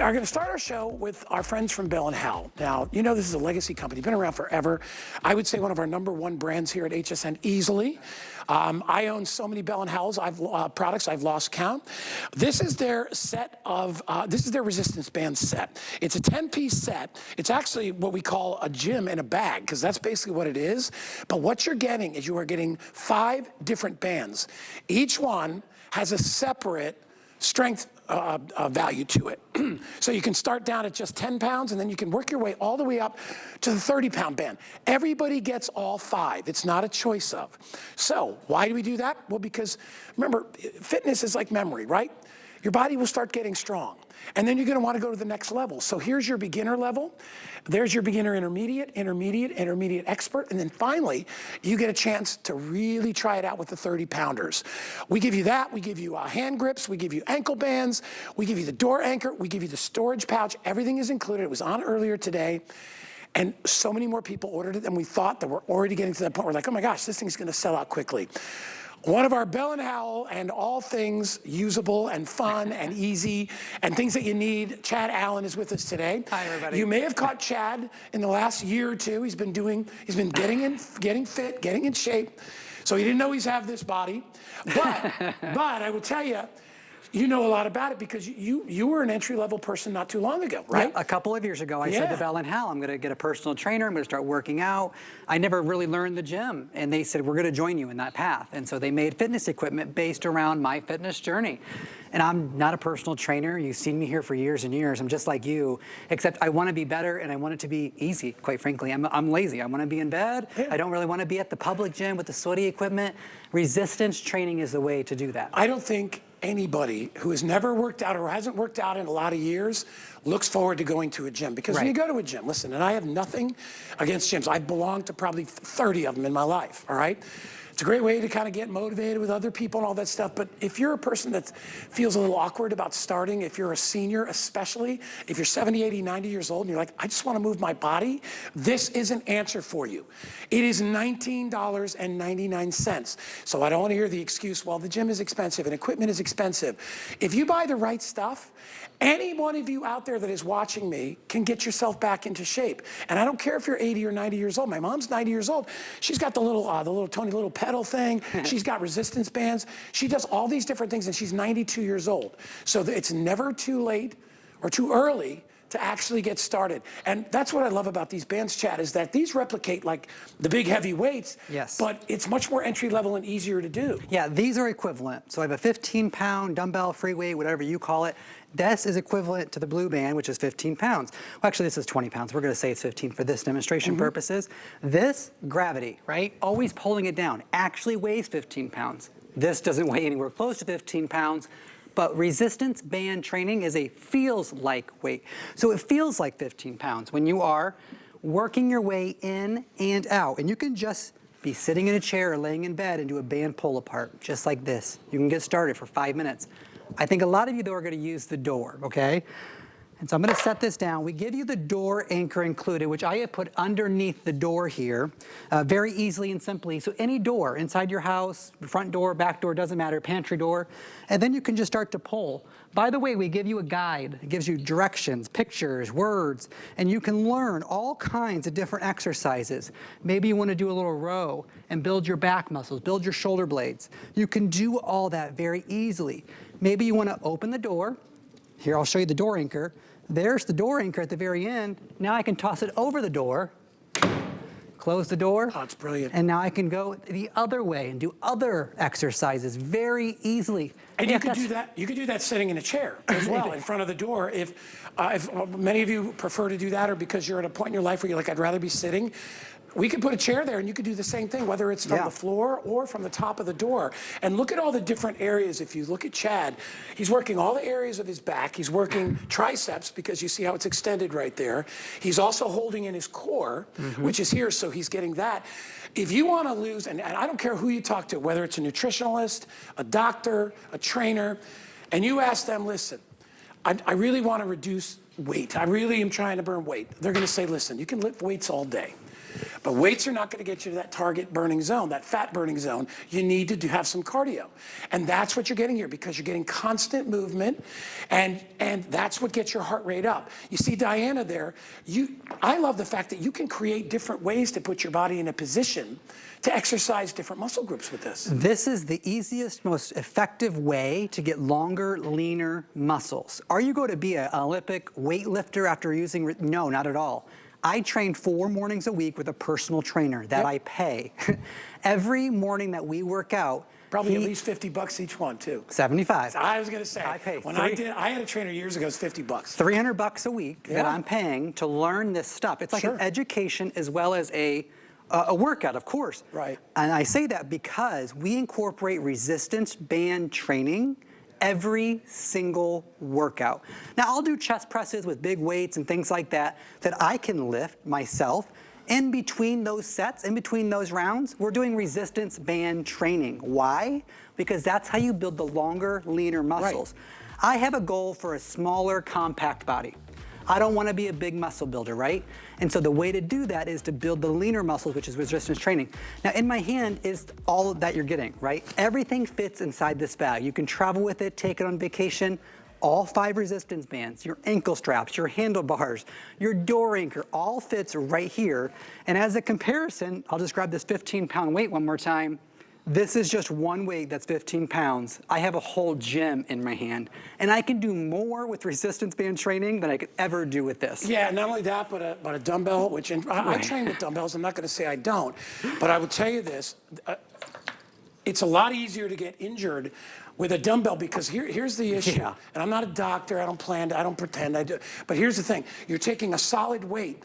are going to start our show with our friends from Bell & Howell. Now, you know this is a legacy company, been around forever. I would say one of our #1 brands here at HSN easily. I own so many Bell & Howell's products, I've lost count. This is their set of, this is their resistance band set. It's a 10-piece set. It's actually what we call a gym in a bag, because that's basically what it is. But what you're getting is you are getting 5 different bands. Each one has a separate strength value to it. So you can start down at just 10 pounds, and then you can work your way all the way up to the 30-pound band. Everybody gets all 5. It's not a choice of. So why do we do that? Well, because remember, fitness is like memory, right? Your body will start getting strong, and then you're gonna wanna go to the next level. So here's your beginner level. There's your beginner intermediate, intermediate expert, and then finally, you get a chance to really try it out with the 30-pounders. We give you that, we give you hand grips, we give you ankle bands, we give you the door anchor, we give you the storage pouch, everything is included. It was on earlier today. And so many more people ordered it than we thought, that we're already getting to that point where we're like, oh my gosh, this thing's gonna sell out quickly. One of our Bell & Howell and all things usable and fun and easy and things that you need, Chad Allen is with us today. Hi, everybody. You may have caught Chad in the last year or two. He's been getting fit, getting in shape. So he didn't know he's have this body. But I will tell you, you know a lot about it because you were an entry-level person not too long ago, right? Yeah, a couple of years ago, I said to Bell & Howell, I'm going to get a personal trainer, I'm going to start working out. I never really learned the gym, and they said, we're going to join you in that path. And so they made fitness equipment based around my fitness journey. And I'm not a personal trainer. You've seen me here for years and years. I'm just like you, except I want to be better, and I want it to be easy, quite frankly. I'm lazy. I want to be in bed. Yeah. I don't really want to be at the public gym with the sweaty equipment. Resistance training is the way to do that. I don't think anybody who has never worked out or hasn't worked out in a lot of years looks forward to going to a gym. Because when you go to a gym, listen, and I have nothing against gyms. I've belonged to probably 30 of them in my life, all right? It's a great way to kind of get motivated with other people and all that stuff. But if you're a person that feels a little awkward about starting, if you're a senior, especially if you're 70, 80, 90 years old and you're like, I just want to move my body, this is an answer for you. It is $19.99. So I don't want to hear the excuse, well, the gym is expensive and equipment is expensive. If you buy the right stuff, any one of you out there that is watching me can get yourself back into shape. And I don't care if you're 80 or 90 years old. My mom's 90 years old. She's got the little Tony little pedal thing. She's got resistance bands. She does all these different things, and she's 92 years old. So it's never too late or too early to actually get started. And that's what I love about these bands, Chad, is that these replicate like the big heavy weights, but it's much more entry level and easier to do. Yeah, these are equivalent. So I have a 15-pound dumbbell, free weight, whatever you call it. This is equivalent to the blue band, which is 15 pounds. Well, actually, this is 20 pounds. We're going to say it's 15 for this demonstration purposes. This, gravity, right? Always pulling it down, actually weighs 15 pounds. This doesn't weigh anywhere close to 15 pounds. But resistance band training is a feels-like weight. So it feels like 15 pounds when you are working your way in and out. And you can just be sitting in a chair or laying in bed and do a band pull-apart, just like this. You can get started for 5 minutes. I think a lot of you, though, are going to use the door, okay? And so I'm going to set this down. We give you the door anchor included, which I have put underneath the door here, very easily and simply. So any door inside your house, front door, back door, doesn't matter, pantry door, and then you can just start to pull. By the way, we give you a guide. It gives you directions, pictures, words, and you can learn all kinds of different exercises. Maybe you want to do a little row and build your back muscles, build your shoulder blades. You can do all that very easily. Maybe you want to open the door. Here, I'll show you the door anchor. There's the door anchor at the very end. Now I can toss it over the door, close the door. Oh, it's brilliant. And now I can go the other way and do other exercises very easily. And you could do that. You could do that sitting in a chair as well in front of the door. If many of you prefer to do that, or because you're at a point in your life where you're like, I'd rather be sitting. We could put a chair there and you could do the same thing, whether it's from the floor or from the top of the door. And look at all the different areas. If you look at Chad, he's working all the areas of his back. He's working triceps because you see how it's extended right there. He's also holding in his core, which is here, so he's getting that. If you want to lose, and I don't care who you talk to, whether it's a nutritionalist, a doctor, a trainer, and you ask them, listen, I really want to reduce weight. I really am trying to burn weight. They're going to say, listen, you can lift weights all day. But weights are not going to get you to that target burning zone, that fat burning zone. You need to have some cardio. And that's what you're getting here, because you're getting constant movement, and that's what gets your heart rate up. You see Diana there, I love the fact that you can create different ways to put your body in a position to exercise different muscle groups with this. This is the easiest, most effective way to get longer, leaner muscles. Are you going to be an Olympic weightlifter after using, no, not at all. I train 4 mornings a week with a personal trainer that I pay. Every morning that we work out, probably at least $50 each one too. 75. I was going to say, I pay I had a trainer years ago, it was $50. $300 a week that I'm paying to learn this stuff. It's like an education as well as a workout, of course. Right. And I say that because we incorporate resistance band training every single workout. Now, I'll do chest presses with big weights and things like that I can lift myself. In between those sets, in between those rounds, we're doing resistance band training. Why? Because that's how you build the longer, leaner muscles. Right. I have a goal for a smaller, compact body. I don't want to be a big muscle builder, right? And so the way to do that is to build the leaner muscles, which is resistance training. Now, in my hand is all that you're getting, right? Everything fits inside this bag. You can travel with it, take it on vacation. All 5 resistance bands, your ankle straps, your handlebars, your door anchor, all fits right here. And as a comparison, I'll just grab this 15-pound weight one more time. This is just one weight that's 15 pounds. I have a whole gym in my hand, and I can do more with resistance band training than I could ever do with this. Yeah, not only that, but a dumbbell, which I train with dumbbells. I'm not going to say I don't, but I will tell you this. It's a lot easier to get injured with a dumbbell, because here's the issue. And I'm not a doctor, I don't pretend I do. But here's the thing, you're taking a solid weight,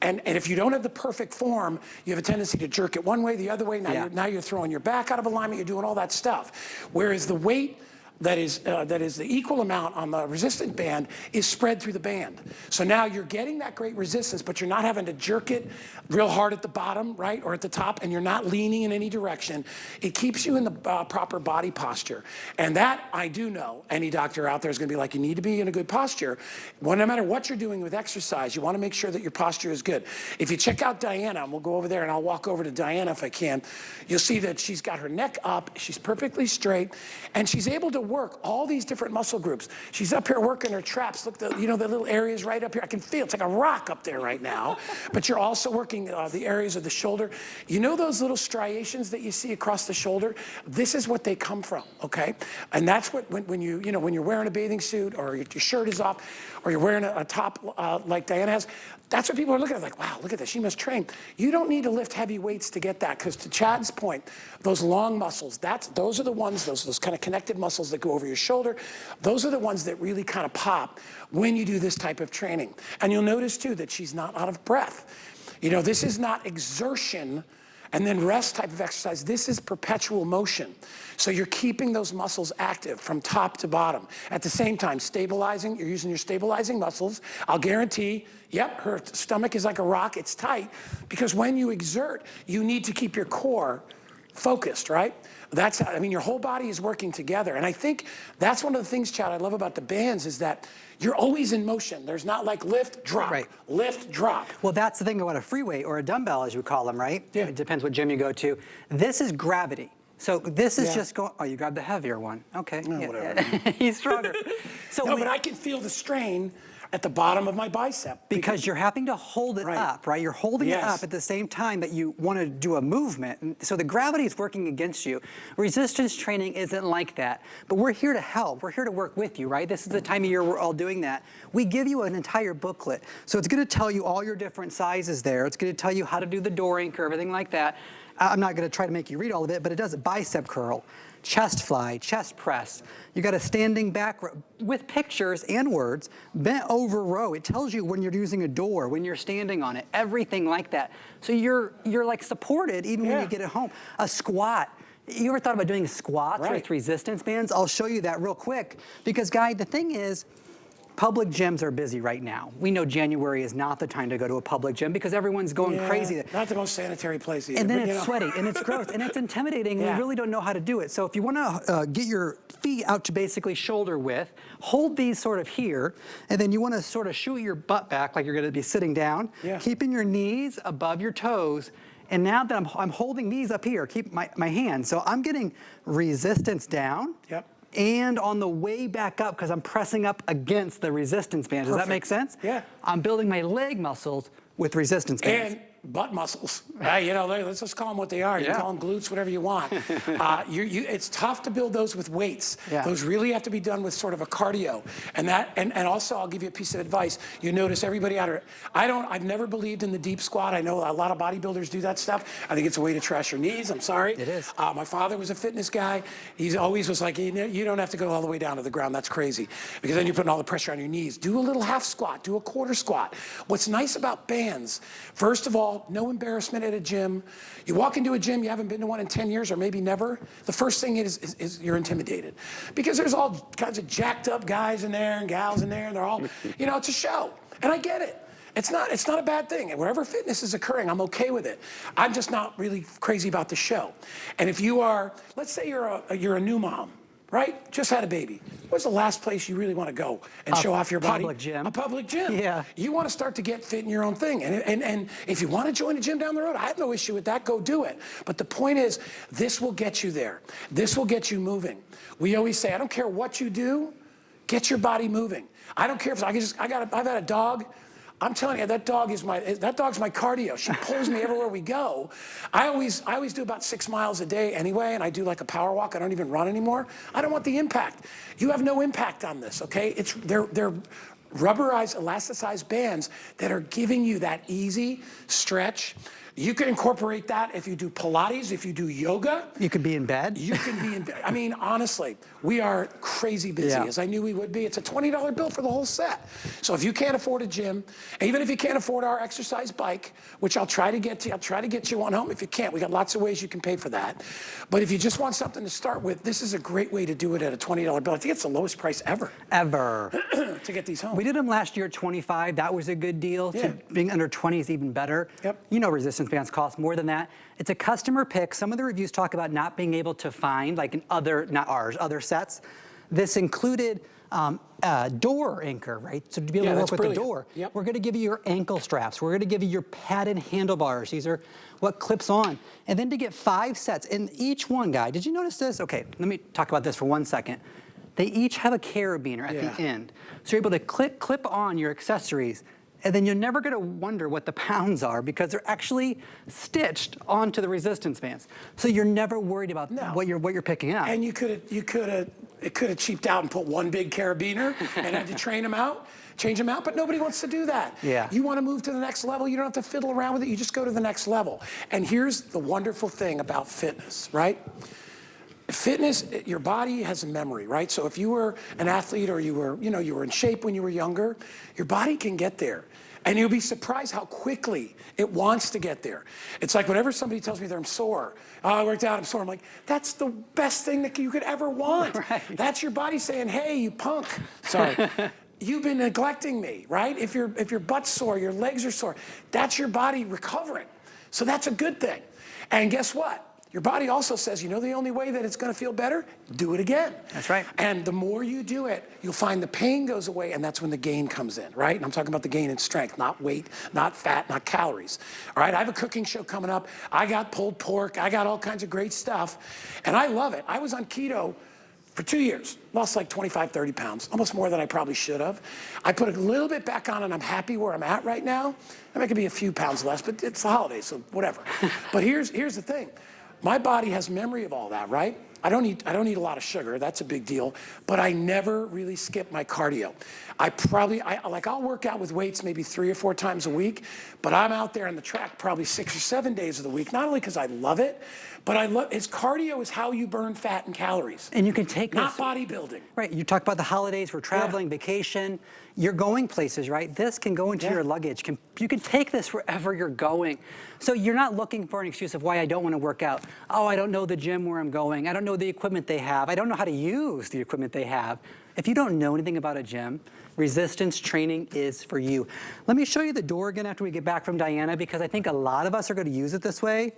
and if you don't have the perfect form, you have a tendency to jerk it one way, the other way. Now you're throwing your back out of alignment, you're doing all that stuff. Whereas the weight that is the equal amount on the resistance band is spread through the band. So now you're getting that great resistance, but you're not having to jerk it real hard at the bottom, right, or at the top, and you're not leaning in any direction. It keeps you in the proper body posture. And that, I do know, any doctor out there is gonna be like, you need to be in a good posture. Well, no matter what you're doing with exercise, you wanna make sure that your posture is good. If you check out Diana, and we'll go over there and I'll walk over to Diana if I can, you'll see that she's got her neck up, she's perfectly straight, and she's able to work all these different muscle groups. She's up here working her traps. Look, the little areas right up here. I can feel it's like a rock up there right now. But you're also working the areas of the shoulder. You know those little striations that you see across the shoulder? This is what they come from, okay? And that's what when you're wearing a bathing suit, or your shirt is off, or you're wearing a top like Diana has. That's what people are looking at, like, wow, look at this, she must train. You don't need to lift heavy weights to get that, because to Chad's point, those long muscles, those are the ones, those kind of connected muscles that go over your shoulder, those are the ones that really kind of pop when you do this type of training. And you'll notice too that she's not out of breath. This is not exertion and then rest type of exercise. This is perpetual motion. So you're keeping those muscles active from top to bottom. At the same time, stabilizing, you're using your stabilizing muscles. I'll guarantee, yep, her stomach is like a rock, it's tight, because when you exert, you need to keep your core focused, right? That's how, your whole body is working together. And I think that's one of the things, Chad, I love about the bands is that you're always in motion. There's not like lift, drop, lift, drop. Well, that's the thing about a free weight, or a dumbbell, as you call them, right? Yeah. It depends what gym you go to. This is gravity. So this is just going, oh, you grabbed the heavier one. Okay. No, whatever. He's stronger. So no, but I can feel the strain at the bottom of my bicep. Because you're having to hold it up, right? You're holding it up at the same time that you want to do a movement. And so the gravity is working against you. Resistance training isn't like that. But we're here to help. We're here to work with you, right? This is the time of year we're all doing that. We give you an entire booklet. So it's going to tell you all your different sizes there. It's going to tell you how to do the door anchor, everything like that. I'm not going to try to make you read all of it, but it does a bicep curl, chest fly, chest press. You got a standing back row with pictures and words, bent over row. It tells you when you're using a door, when you're standing on it, everything like that. So you're like supported even when you get at home. A squat. You ever thought about doing squats with resistance bands? I'll show you that real quick, because Guy, the thing is, public gyms are busy right now. We know January is not the time to go to a public gym because everyone's going crazy. Not the most sanitary place either. And then but, it's sweaty, and it's gross, and it's intimidating, and we really don't know how to do it. So if you want to get your feet out to basically shoulder width, hold these sort of here, and then you want to sort of shoot your butt back like you're going to be sitting down, keeping your knees above your toes. And now that I'm holding these up here, keep my hands. So I'm getting resistance down. And on the way back up, because I'm pressing up against the resistance band. Does that make sense? Yeah. I'm building my leg muscles with resistance bands. And butt muscles. You know, let's just call them what they are. You can call them glutes, whatever you want. It's tough to build those with weights. Those really have to be done with sort of a cardio. And also, I'll give you a piece of advice. You notice everybody out there. I've never believed in the deep squat. I know a lot of bodybuilders do that stuff. I think it's a way to trash your knees. I'm sorry. It is. My father was a fitness guy. He always was like, you don't have to go all the way down to the ground. That's crazy. Because then you're putting all the pressure on your knees. Do a little half squat. Do a quarter squat. What's nice about bands, first of all, no embarrassment at a gym. You walk into a gym, you haven't been to one in 10 years or maybe never, the first thing is you're intimidated. Because there's all kinds of jacked up guys in there and gals in there, and they're all, you know, it's a show. And I get it. It's not a bad thing. And wherever fitness is occurring, I'm okay with it. I'm just not really crazy about the show. And if you are, let's say you're a new mom, right? Just had a baby. What's the last place you really want to go and show off your body? Public gym. A public gym. Yeah. You want to start to get fit in your own thing. And if you want to join a gym down the road, I have no issue with that. Go do it. But the point is, this will get you there. This will get you moving. We always say, I don't care what you do, get your body moving. I don't care if I've had a dog. I'm telling you, that dog's my cardio. She pulls me everywhere we go. I always do about 6 miles a day anyway, and I do like a power walk. I don't even run anymore. I don't want the impact. You have no impact on this, okay? They're rubberized, elasticized bands that are giving you that easy stretch. You can incorporate that if you do Pilates, if you do yoga. You could be in bed. You can be in bed. I mean, honestly, we are crazy busy, as I knew we would be. It's a $20 bill for the whole set. So if you can't afford a gym, even if you can't afford our exercise bike, which I'll try to get you one home. If you can't, we got lots of ways you can pay for that. But if you just want something to start with, this is a great way to do it at a $20 bill. I think it's the lowest price ever. Ever. To get these home. We did them last year at 25. That was a good deal. Yeah. Being under 20 is even better. You know resistance bands cost more than that. It's a customer pick. Some of the reviews talk about not being able to find, like in other, not ours, other sets. This included a door anchor, right? So to be able to work with the door. We're going to give you your ankle straps. We're going to give you your padded handlebars. These are what clips on. And then to get 5 sets, and each one, guy, did you notice this? Okay, let me talk about this for 1 second. They each have a carabiner at the end. So you're able to clip on your accessories, and then you're never going to wonder what the pounds are because they're actually stitched onto the resistance bands. So you're never worried about what you're picking up. And it could have cheaped out and put one big carabiner and had to change them out, but nobody wants to do that. You want to move to the next level, you don't have to fiddle around with it, you just go to the next level. And here's the wonderful thing about fitness, right? Fitness, your body has a memory, right? So if you were an athlete or you were in shape when you were younger, your body can get there. And you'll be surprised how quickly it wants to get there. It's like whenever somebody tells me they're sore, oh, I worked out, I'm sore. I'm like, that's the best thing that you could ever want. That's your body saying, hey, you punk. Sorry. You've been neglecting me, right? If your butt's sore, your legs are sore, that's your body recovering. So that's a good thing. And guess what? Your body also says, you know the only way that it's going to feel better? Do it again. That's right. And the more you do it, you'll find the pain goes away, and that's when the gain comes in, right? And I'm talking about the gain in strength, not weight, not fat, not calories. All right, I have a cooking show coming up. I got pulled pork. I got all kinds of great stuff, and I love it. I was on keto for 2 years, lost like 25, 30 pounds, almost more than I probably should have. I put a little bit back on, and I'm happy where I'm at right now. I mean, it could be a few pounds less, but it's the holidays, so whatever. But here's the thing. My body has memory of all that, right? I don't eat a lot of sugar. That's a big deal. But I never really skip my cardio. I'll work out with weights maybe 3 or 4 times a week, but I'm out there on the track probably 6 or 7 days of the week, not only because I love it, but cardio is how you burn fat and calories. And you can take not bodybuilding. Right, you talk about the holidays, we're traveling, vacation, you're going places, right? This can go into your luggage. You can take this wherever you're going. So you're not looking for an excuse of why I don't want to work out. Oh, I don't know the gym where I'm going. I don't know the equipment they have. I don't know how to use the equipment they have. If you don't know anything about a gym, resistance training is for you. Let me show you the door again after we get back from Diana, because I think a lot of us are gonna use it this way.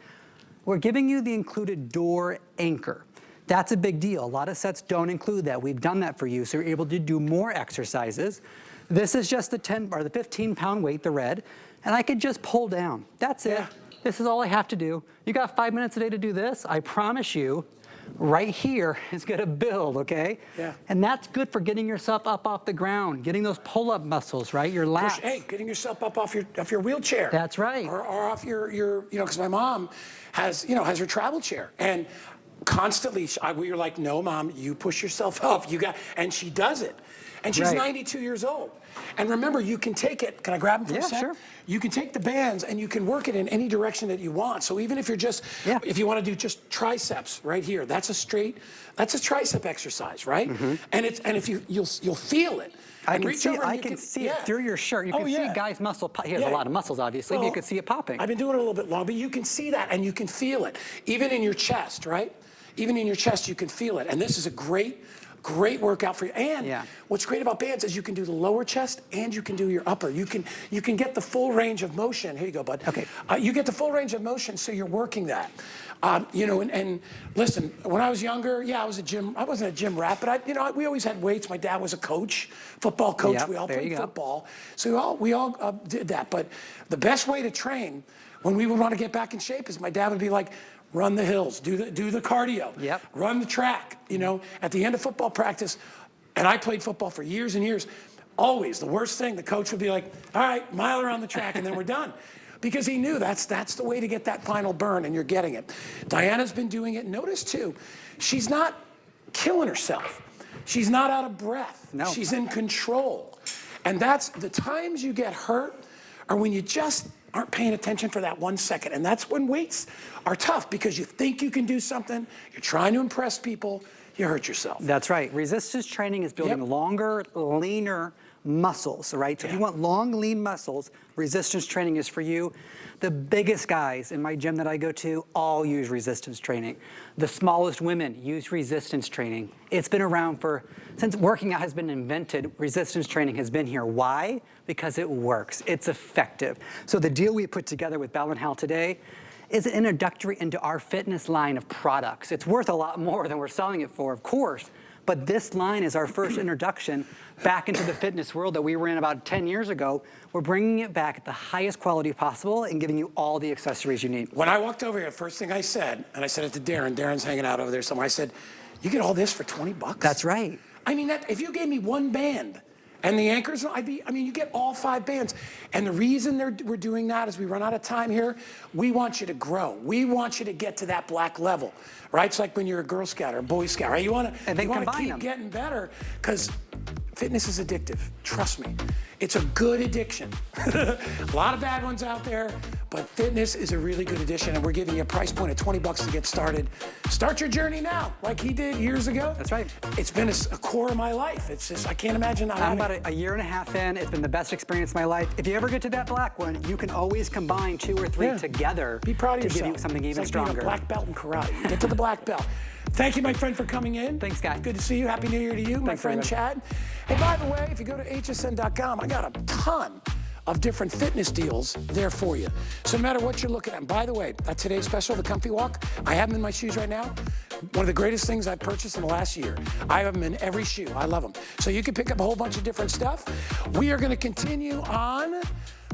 We're giving you the included door anchor. That's a big deal. A lot of sets don't include that. We've done that for you, so you're able to do more exercises. This is just the 15-pound weight, the red, and I could just pull down. That's it. This is all I have to do. You got 5 minutes a day to do this. I promise you, right here is gonna build, okay? Yeah. And that's good for getting yourself up off the ground, getting those pull-up muscles, right? Your lats. Hey, getting yourself up off your wheelchair. That's right. Or off your you know, because my mom has her travel chair, and constantly we were like, no, Mom, you push yourself up. And she does it, and she's 92 years old. And remember, you can take it. Can I grab them for a sec? Sure. You can take the bands and you can work it in any direction that you want. So even if you're just, if you want to do just triceps right here, that's a tricep exercise, right? And if you'll feel it. I can see it through your shirt. You can see a guy's muscle. He has a lot of muscles, obviously, but you can see it popping. I've been doing it a little bit long, but you can see that and you can feel it. Even in your chest, right? Even in your chest, you can feel it. And this is a great workout for you. And what's great about bands is you can do the lower chest and you can do your upper. You can get the full range of motion. Here you go, bud. Okay. You get the full range of motion, so you're working that. You know, and listen, when I was younger, I wasn't a gym rat, but we always had weights. My dad was a coach, football coach. We all played football. So we all did that. But the best way to train when we would want to get back in shape is my dad would be like, run the hills, do the cardio, run the track, you know, at the end of football practice. And I played football for years and years. Always the worst thing, the coach would be like, all right, mile around the track and then we're done. Because he knew that's the way to get that final burn, and you're getting it. Diana's been doing it. Notice too, she's not killing herself. She's not out of breath. No. She's in control. And that's the times you get hurt are when you just aren't paying attention for that 1 second. And that's when weights are tough, because you think you can do something, you're trying to impress people, you hurt yourself. That's right. Resistance training is building longer, leaner muscles, right? So if you want long, lean muscles, resistance training is for you. The biggest guys in my gym that I go to all use resistance training. The smallest women use resistance training. It's been around since working out has been invented, resistance training has been here. Why? Because it works, it's effective. So the deal we put together with Bell & Howell today is an introductory into our fitness line of products. It's worth a lot more than we're selling it for, of course, but this line is our first introduction back into the fitness world that we were in about 10 years ago. We're bringing it back at the highest quality possible and giving you all the accessories you need. When I walked over here, the first thing I said, and I said it to Darren, Darren's hanging out over there somewhere, I said, you get all this for 20 bucks? That's right. I mean, if you gave me one band and the anchors, you get all 5 bands. And the reason we're doing that is we run out of time here. We want you to grow. We want you to get to that black level, right? It's like when you're a Girl Scout or a Boy Scout, right? You want to keep getting better, because fitness is addictive. Trust me. It's a good addiction. A lot of bad ones out there, but fitness is a really good addiction, and we're giving you a price point of 20 bucks to get started. Start your journey now, like he did years ago. That's right. It's been a core of my life. It's just, I can't imagine not having it. I'm about a year and a half in. It's been the best experience of my life. If you ever get to that black one, you can always combine 2 or 3 together. Be proud of to yourself. give you something even it's like stronger. Being a black belt in karate. Get to the black belt. Thank you, my friend, for coming in. Thanks, guy. Good to see you. Happy New Year to you, my friend Chad. Hey, by the way, if you go to hsn.com, I got a ton of different fitness deals there for you. So no matter what you're looking at, and by the way, today's special, the Comfy Walk, I have them in my shoes right now. One of the greatest things I've purchased in the last year. I have them in every shoe. I love them. So you can pick up a whole bunch of different stuff. We are going to continue on